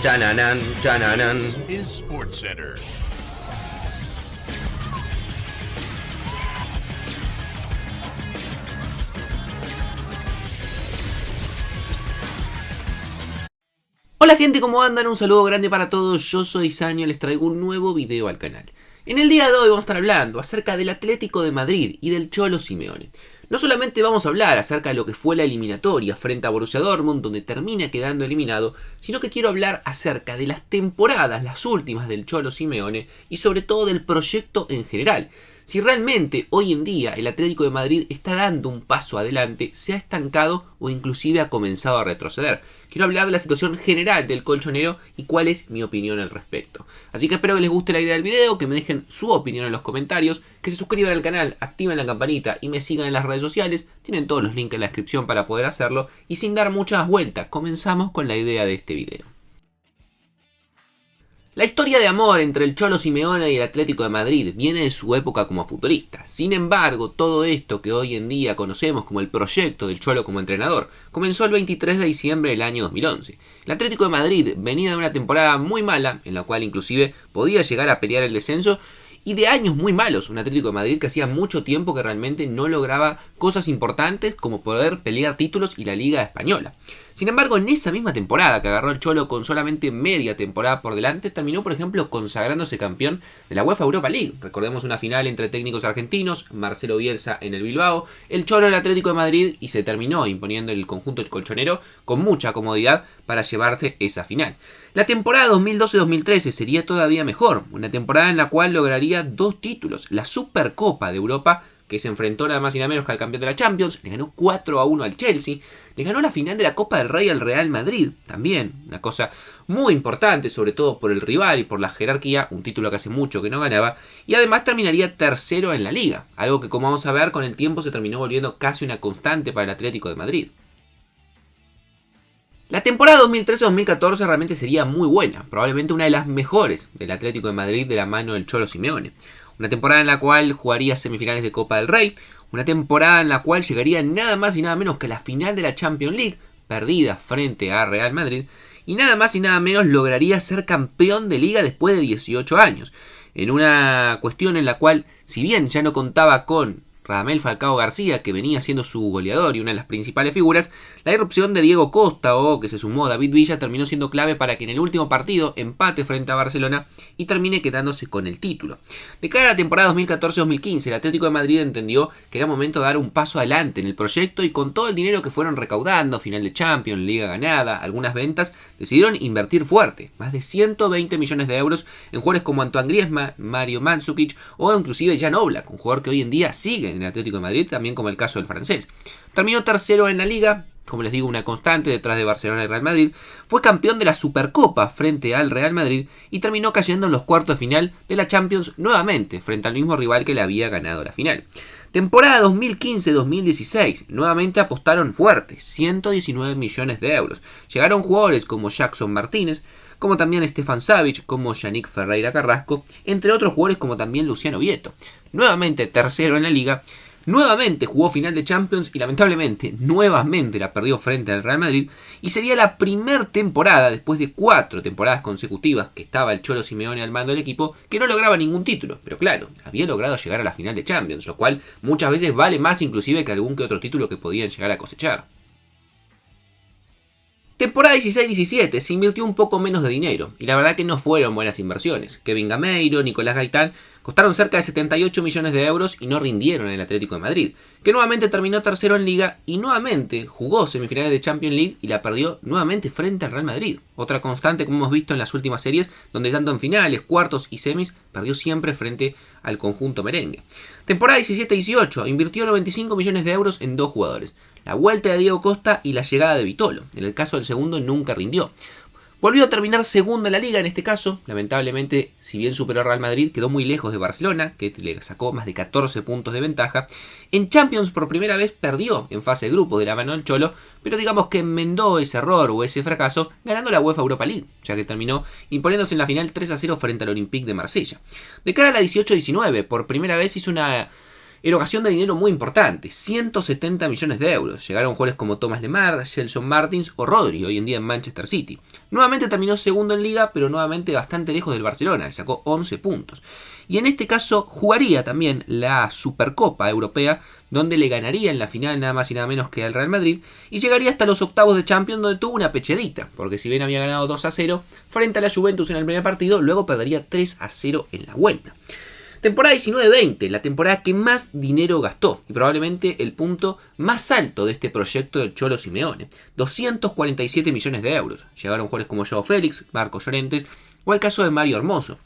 Chananan, chananan. Is SportsCenter. Hola gente, ¿cómo andan? Un saludo grande para todos, yo soy Sanio, les traigo un nuevo video al canal. En el día de hoy vamos a estar hablando acerca del Atlético de Madrid y del Cholo Simeone. No solamente vamos a hablar acerca de lo que fue la eliminatoria frente a Borussia Dortmund, donde termina quedando eliminado, sino que quiero hablar acerca de las temporadas, las últimas del Cholo Simeone, y sobre todo del proyecto en general. Si realmente hoy en día el Atlético de Madrid está dando un paso adelante, se ha estancado o inclusive ha comenzado a retroceder. Quiero hablar de la situación general del colchonero y cuál es mi opinión al respecto. Así que espero que les guste la idea del video, que me dejen su opinión en los comentarios, que se suscriban al canal, activen la campanita y me sigan en las redes sociales. Tienen todos los links en la descripción para poder hacerlo. Y sin dar muchas vueltas, comenzamos con la idea de este video. La historia de amor entre el Cholo Simeone y el Atlético de Madrid viene de su época como futbolista. Sin embargo, todo esto que hoy en día conocemos como el proyecto del Cholo como entrenador, comenzó el 23 de diciembre del año 2011. El Atlético de Madrid venía de una temporada muy mala, en la cual inclusive podía llegar a pelear el descenso, y de años muy malos, un Atlético de Madrid que hacía mucho tiempo que realmente no lograba cosas importantes como poder pelear títulos y la Liga Española. Sin embargo, en esa misma temporada que agarró el Cholo con solamente media temporada por delante, terminó por ejemplo consagrándose campeón de la UEFA Europa League. Recordemos una final entre técnicos argentinos, Marcelo Bielsa en el Bilbao, el Cholo en el Atlético de Madrid, y se terminó imponiendo el conjunto del colchonero con mucha comodidad para llevarse esa final. La temporada 2012-2013 sería todavía mejor, una temporada en la cual lograría dos títulos, la Supercopa de Europa, que se enfrentó nada más y nada menos que al campeón de la Champions, le ganó 4-1 al Chelsea, le ganó la final de la Copa del Rey al Real Madrid, también una cosa muy importante, sobre todo por el rival y por la jerarquía, un título que hace mucho que no ganaba, y además terminaría tercero en la Liga, algo que como vamos a ver con el tiempo se terminó volviendo casi una constante para el Atlético de Madrid. La temporada 2013-2014 realmente sería muy buena, probablemente una de las mejores del Atlético de Madrid de la mano del Cholo Simeone. Una temporada en la cual jugaría semifinales de Copa del Rey, una temporada en la cual llegaría nada más y nada menos que a la final de la Champions League, perdida frente a Real Madrid, y nada más y nada menos lograría ser campeón de Liga después de 18 años. En una cuestión en la cual, si bien ya no contaba con Radamel Falcao García, que venía siendo su goleador y una de las principales figuras, la irrupción de Diego Costa o que se sumó David Villa terminó siendo clave para que en el último partido empate frente a Barcelona y termine quedándose con el título. De cara a la temporada 2014-2015, el Atlético de Madrid entendió que era momento de dar un paso adelante en el proyecto y con todo el dinero que fueron recaudando, final de Champions, Liga ganada, algunas ventas, decidieron invertir fuerte, más de 120 millones de euros en jugadores como Antoine Griezmann, Mario Mandzukic o inclusive Jan Oblak, un jugador que hoy en día sigue en el Atlético de Madrid, también como el caso del francés. Terminó tercero en la Liga, como les digo, una constante detrás de Barcelona y Real Madrid. Fue campeón de la Supercopa frente al Real Madrid y terminó cayendo en los cuartos de final de la Champions nuevamente frente al mismo rival que le había ganado la final. Temporada 2015-2016, nuevamente apostaron fuerte, 119 millones de euros. Llegaron jugadores como Jackson Martínez, como también Stefan Savic, como Yannick Ferreira Carrasco, entre otros jugadores como también Luciano Vieto. Nuevamente tercero en la Liga, nuevamente jugó final de Champions y lamentablemente nuevamente la perdió frente al Real Madrid, y sería la primera temporada después de 4 temporadas consecutivas que estaba el Cholo Simeone al mando del equipo que no lograba ningún título, pero claro, había logrado llegar a la final de Champions, lo cual muchas veces vale más inclusive que algún que otro título que podían llegar a cosechar. Temporada 16-17 se invirtió un poco menos de dinero y la verdad que no fueron buenas inversiones. Kevin Gameiro, Nicolás Gaitán costaron cerca de 78 millones de euros y no rindieron en el Atlético de Madrid, que nuevamente terminó tercero en Liga y nuevamente jugó semifinales de Champions League y la perdió nuevamente frente al Real Madrid. Otra constante como hemos visto en las últimas series, donde tanto en finales, cuartos y semis perdió siempre frente al conjunto merengue. Temporada 17-18 invirtió 95 millones de euros en dos jugadores, la vuelta de Diego Costa y la llegada de Vitolo. En el caso del segundo nunca rindió. Volvió a terminar segundo en la Liga en este caso. Lamentablemente, si bien superó a Real Madrid, quedó muy lejos de Barcelona, que le sacó más de 14 puntos de ventaja. En Champions por primera vez perdió en fase de grupo de la mano del Cholo, pero digamos que enmendó ese error o ese fracaso ganando la UEFA Europa League, ya que terminó imponiéndose en la final 3-0 frente al Olympique de Marsella. De cara a la 18-19, por primera vez hizo una Erogación de dinero muy importante, 170 millones de euros. Llegaron jugadores como Thomas Lemar, Gelson Martins o Rodri, hoy en día en Manchester City. Nuevamente terminó segundo en Liga, pero nuevamente bastante lejos del Barcelona, le sacó 11 puntos. Y en este caso jugaría también la Supercopa Europea, donde le ganaría en la final nada más y nada menos que al Real Madrid, y llegaría hasta los octavos de Champions, donde tuvo una pechadita, porque si bien había ganado 2-0 frente a la Juventus en el primer partido, luego perdería 3-0 en la vuelta. Temporada 19-20, la temporada que más dinero gastó y probablemente el punto más alto de este proyecto del Cholo Simeone. 247 millones de euros. Llegaron jugadores como Joao Félix, Marcos Llorentes o el caso de Mario Hermoso.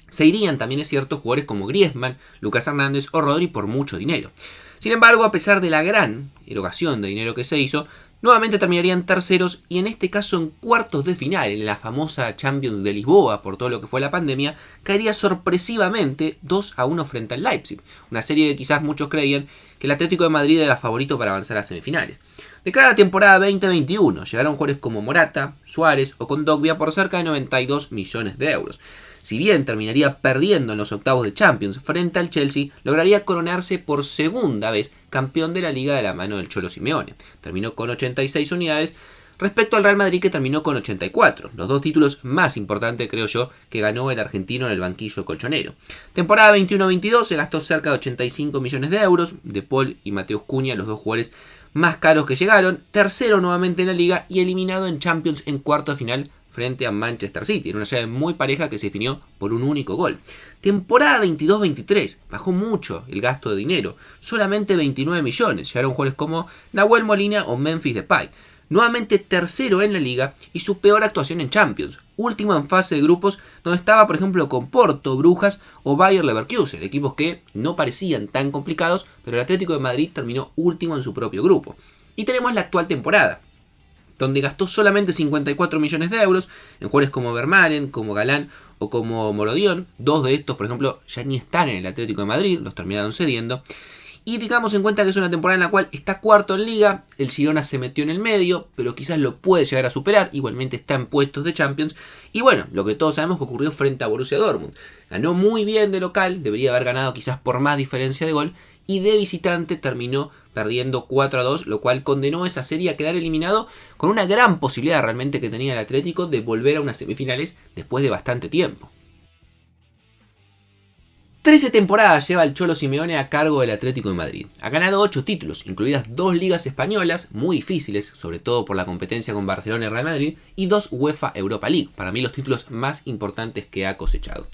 Se irían también, es cierto, jugadores como Griezmann, Lucas Hernández o Rodri por mucho dinero. Sin embargo, a pesar de la gran erogación de dinero que se hizo, nuevamente terminarían terceros y en este caso en cuartos de final, en la famosa Champions de Lisboa, por todo lo que fue la pandemia, caería sorpresivamente 2-1 frente al Leipzig. Una serie que quizás muchos creían que el Atlético de Madrid era favorito para avanzar a semifinales. De cara a la temporada 2021, llegaron jugadores como Morata, Suárez o Kondogbia por cerca de 92 millones de euros. Si bien terminaría perdiendo en los octavos de Champions frente al Chelsea, lograría coronarse por segunda vez campeón de la Liga de la mano del Cholo Simeone. Terminó con 86 unidades respecto al Real Madrid, que terminó con 84. Los dos títulos más importantes, creo yo, que ganó el argentino en el banquillo colchonero. Temporada 21-22 se gastó cerca de 85 millones de euros. De Paul y Mateus Cunha, los dos jugadores más caros que llegaron. Tercero nuevamente en la Liga y eliminado en Champions en cuarto de final frente a Manchester City. Era una llave muy pareja que se definió por un único gol. Temporada 22-23, bajó mucho el gasto de dinero, solamente 29 millones. Llegaron jugadores como Nahuel Molina o Memphis Depay. Nuevamente tercero en la Liga y su peor actuación en Champions. Último en fase de grupos, donde estaba por ejemplo con Porto, Brujas o Bayer Leverkusen, equipos que no parecían tan complicados, pero el Atlético de Madrid terminó último en su propio grupo. Y tenemos la actual temporada, donde gastó solamente 54 millones de euros en jugadores como Vermaelen, como Galán o como Morodion. Dos de estos, por ejemplo, ya ni están en el Atlético de Madrid, los terminaron cediendo. Y tengamos en cuenta que es una temporada en la cual está cuarto en Liga, el Girona se metió en el medio, pero quizás lo puede llegar a superar, igualmente está en puestos de Champions. Y bueno, lo que todos sabemos que ocurrió frente a Borussia Dortmund. Ganó muy bien de local, debería haber ganado quizás por más diferencia de gol, y de visitante terminó perdiendo 4-2, lo cual condenó esa serie a quedar eliminado con una gran posibilidad realmente que tenía el Atlético de volver a unas semifinales después de bastante tiempo. 13 temporadas lleva el Cholo Simeone a cargo del Atlético de Madrid. Ha ganado 8 títulos, incluidas 2 ligas españolas, muy difíciles, sobre todo por la competencia con Barcelona y Real Madrid, y 2 UEFA Europa League, para mí los títulos más importantes que ha cosechado.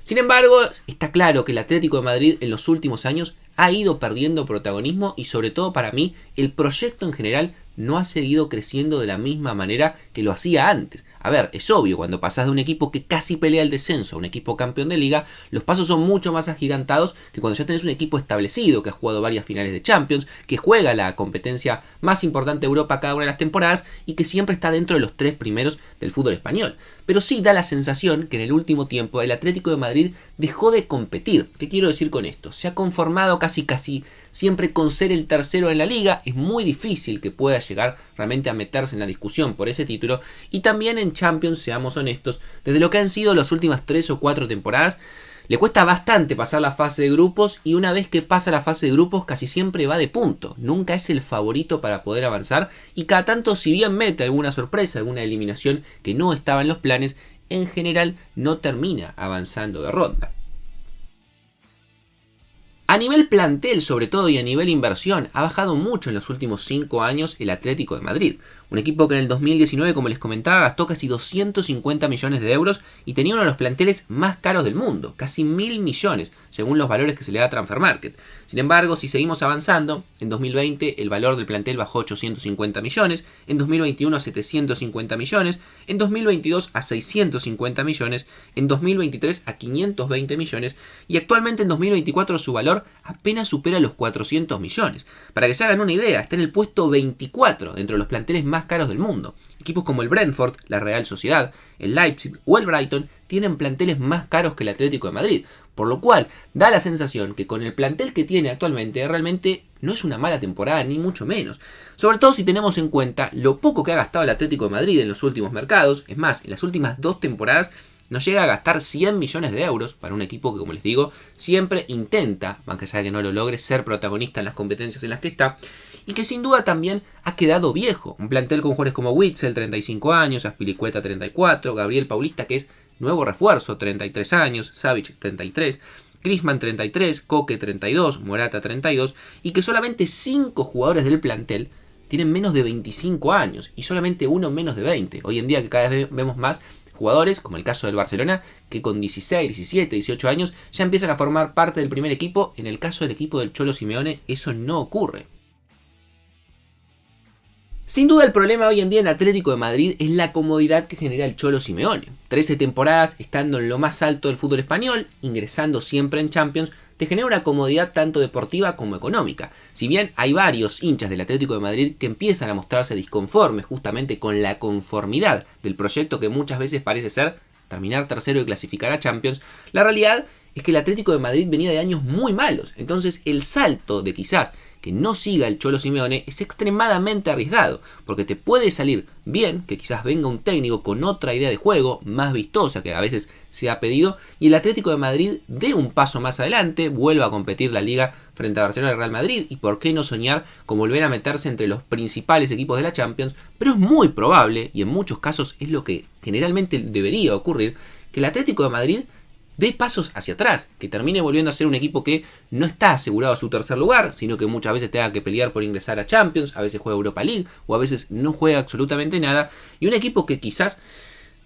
Sin embargo, está claro que el Atlético de Madrid en los últimos años ha ido perdiendo protagonismo y sobre todo para mí el proyecto en general no ha seguido creciendo de la misma manera que lo hacía antes. A ver, es obvio, cuando pasás de un equipo que casi pelea el descenso a un equipo campeón de liga, los pasos son mucho más agigantados que cuando ya tenés un equipo establecido que ha jugado varias finales de Champions, que juega la competencia más importante de Europa cada una de las temporadas y que siempre está dentro de los 3 primeros del fútbol español. Pero sí da la sensación que en el último tiempo el Atlético de Madrid dejó de competir. ¿Qué quiero decir con esto? Se ha conformado casi siempre con ser el tercero en la liga. Es muy difícil que pueda llegar realmente a meterse en la discusión por ese título. Y también en Champions, seamos honestos, desde lo que han sido las últimas 3 o 4 temporadas, le cuesta bastante pasar la fase de grupos y una vez que pasa la fase de grupos casi siempre va de punto. Nunca es el favorito para poder avanzar y cada tanto, si bien mete alguna sorpresa, alguna eliminación que no estaba en los planes, en general no termina avanzando de ronda. A nivel plantel sobre todo y a nivel inversión ha bajado mucho en los últimos 5 años el Atlético de Madrid. Un equipo que en el 2019, como les comentaba, gastó casi 250 millones de euros y tenía uno de los planteles más caros del mundo, casi 1.000 millones, según los valores que se le da a Transfermarkt. Sin embargo, si seguimos avanzando, en 2020 el valor del plantel bajó a 850 millones, en 2021 a 750 millones, en 2022 a 650 millones, en 2023 a 520 millones y actualmente en 2024 su valor apenas supera los 400 millones. Para que se hagan una idea, está en el puesto 24 dentro de los planteles más caros del mundo. Equipos como el Brentford, la Real Sociedad, el Leipzig o el Brighton tienen planteles más caros que el Atlético de Madrid, por lo cual da la sensación que con el plantel que tiene actualmente realmente no es una mala temporada ni mucho menos. Sobre todo si tenemos en cuenta lo poco que ha gastado el Atlético de Madrid en los últimos mercados. Es más, en las últimas 2 temporadas no llega a gastar 100 millones de euros para un equipo que, como les digo, siempre intenta, aunque sea que no lo logre, ser protagonista en las competencias en las que está, y que sin duda también ha quedado viejo. Un plantel con jugadores como Witsel, 35 años, Azpilicueta, 34, Gabriel Paulista, que es nuevo refuerzo, 33 años, Savic, 33, Griezmann 33, Koke 32, Morata 32, y que solamente 5 jugadores del plantel tienen menos de 25 años y solamente uno menos de 20. Hoy en día que cada vez vemos más jugadores, como el caso del Barcelona, que con 16, 17, 18 años ya empiezan a formar parte del primer equipo. En el caso del equipo del Cholo Simeone eso no ocurre. Sin duda el problema hoy en día en Atlético de Madrid es la comodidad que genera el Cholo Simeone. 13 temporadas estando en lo más alto del fútbol español, ingresando siempre en Champions, te genera una comodidad tanto deportiva como económica. Si bien hay varios hinchas del Atlético de Madrid que empiezan a mostrarse disconformes justamente con la conformidad del proyecto que muchas veces parece ser terminar tercero y clasificar a Champions, la realidad es que el Atlético de Madrid venía de años muy malos. Entonces el salto de quizás que no siga el Cholo Simeone es extremadamente arriesgado, porque te puede salir bien que quizás venga un técnico con otra idea de juego, más vistosa que a veces se ha pedido, y el Atlético de Madrid dé un paso más adelante, vuelva a competir la Liga frente a Barcelona y Real Madrid, y por qué no soñar con volver a meterse entre los principales equipos de la Champions, pero es muy probable, y en muchos casos es lo que generalmente debería ocurrir, que el Atlético de Madrid dé pasos hacia atrás, que termine volviendo a ser un equipo que no está asegurado a su tercer lugar, sino que muchas veces tenga que pelear por ingresar a Champions, a veces juega Europa League, o a veces no juega absolutamente nada, y un equipo que quizás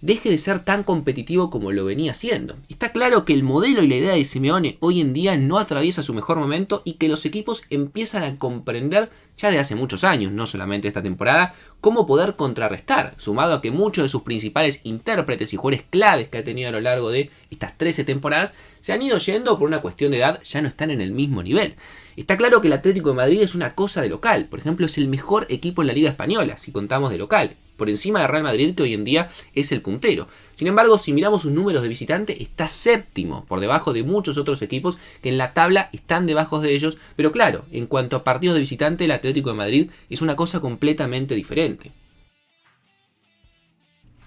deje de ser tan competitivo como lo venía siendo. Está claro que el modelo y la idea de Simeone hoy en día no atraviesa su mejor momento y que los equipos empiezan a comprender ya de hace muchos años, no solamente esta temporada, cómo poder contrarrestar, sumado a que muchos de sus principales intérpretes y jugadores claves que ha tenido a lo largo de estas 13 temporadas se han ido yendo por una cuestión de edad, ya no están en el mismo nivel. Está claro que el Atlético de Madrid es una cosa de local, por ejemplo es el mejor equipo en la Liga Española, si contamos de local, por encima de Real Madrid, que hoy en día es el puntero. Sin embargo, si miramos sus números de visitante, está séptimo, por debajo de muchos otros equipos que en la tabla están debajo de ellos, pero claro, en cuanto a partidos de visitante, el Atlético de Madrid es una cosa completamente diferente.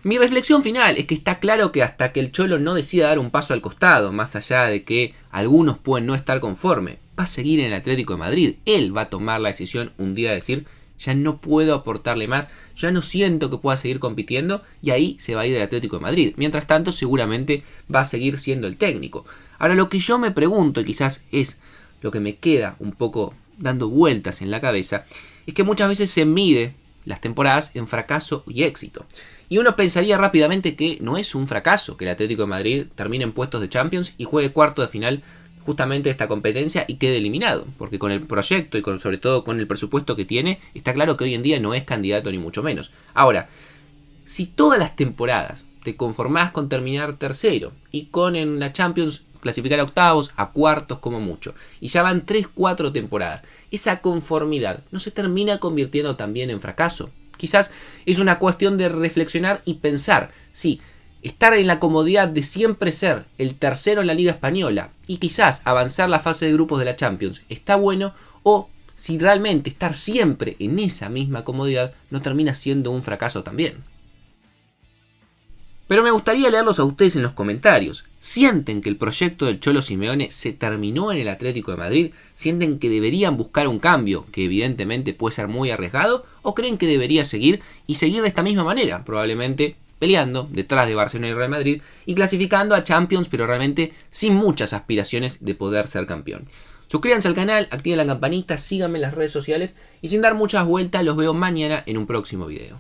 Mi reflexión final es que está claro que hasta que el Cholo no decida dar un paso al costado, más allá de que algunos pueden no estar conformes, va a seguir en el Atlético de Madrid. Él va a tomar la decisión un día de decir: ya no puedo aportarle más, ya no siento que pueda seguir compitiendo, y ahí se va a ir del Atlético de Madrid. Mientras tanto, seguramente va a seguir siendo el técnico. Ahora, lo que yo me pregunto, y quizás es lo que me queda un poco dando vueltas en la cabeza, es que muchas veces se mide las temporadas en fracaso y éxito. Y uno pensaría rápidamente que no es un fracaso que el Atlético de Madrid termine en puestos de Champions y juegue cuarto de final justamente esta competencia y quede eliminado, porque con el proyecto y sobre todo con el presupuesto que tiene, está claro que hoy en día no es candidato ni mucho menos. Ahora, si todas las temporadas te conformás con terminar tercero y con en la Champions clasificar a octavos, a cuartos como mucho, y ya van 3-4 temporadas, esa conformidad no se termina convirtiendo también en fracaso. Quizás es una cuestión de reflexionar y pensar, sí, estar en la comodidad de siempre ser el tercero en la Liga Española y quizás avanzar la fase de grupos de la Champions está bueno, o si realmente estar siempre en esa misma comodidad no termina siendo un fracaso también. Pero me gustaría leerlos a ustedes en los comentarios. ¿Sienten que el proyecto del Cholo Simeone se terminó en el Atlético de Madrid? ¿Sienten que deberían buscar un cambio, que evidentemente puede ser muy arriesgado? ¿O creen que debería seguir y seguir de esta misma manera? Probablemente peleando detrás de Barcelona y Real Madrid y clasificando a Champions, pero realmente sin muchas aspiraciones de poder ser campeón. Suscríbanse al canal, activen la campanita, síganme en las redes sociales y sin dar muchas vueltas los veo mañana en un próximo video.